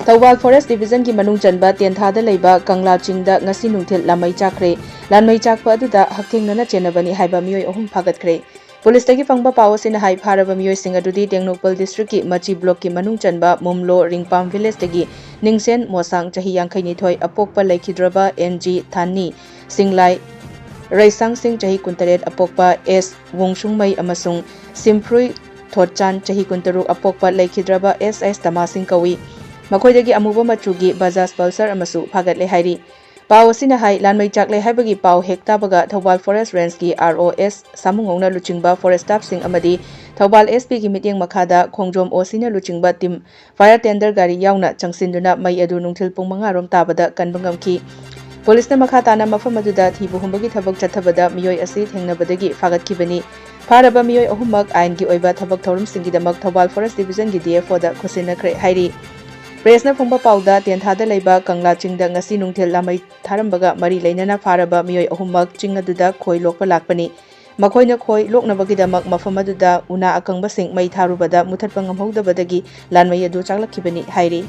Thawal Forest Division ki manung chanba Tianthada leiba Kangla Ching da ngasi nungthil Lanmei Chakhre Lanmei chakpa aduda hakthengna chenabani haiba miwoi ahum Phagatkhre Police tagi fangba paw sina hai pharaba miwoi sing adudi Tengnokpal district ki Machi block ki manung chanba Mumlo Ringpam village tagi Ningsen Mosang chahi yangkhaini thoi apokpa laikhidraba NG Thani Singlai Raisang Sing chahi kuntaret apokpa S Wongshungmai amasung Simprui Thotchan chahi kuntaruk apokpa laikhidraba SS Tamasing kawi Makoidagi amuba machugi Bajaj Pulsar amasu Phagatkhre hairi Paw sina hai Lanmei Chakhre haibagi paw hekta baga Thawal Forest Range ki ROS samungongna luchingba forest staff sing amadi Thawal SP ki mityeng makhada Khongjom Osina luchingba team fire tender gari yauna changsinduna mai adu nungthil pung 5 rom tabada kanba ngamki Police na makhatana mafam aduda thibu humbagi thabak chathabada miyoi asi thengnabadagi Phagatkhibani Pharaba miyoi ahumak ain gi oiba thabak thorum singidamak Thawal Forest Division gi DFO da khosinakre hairi Presna Fumba Pauda, Tianthada Leiba, Kangla Ching da ngasi nungthil Lanmei Tharambaga Mari Leinana Pharaba miyoi ahumak Ching aduda khoi lokpa lakpani Makhoina khoi loknabagidamak mafam aduda una akangba sing mai tharubada muthatpa ngamhodabadagi Lanmei adu chaklakhibani hairi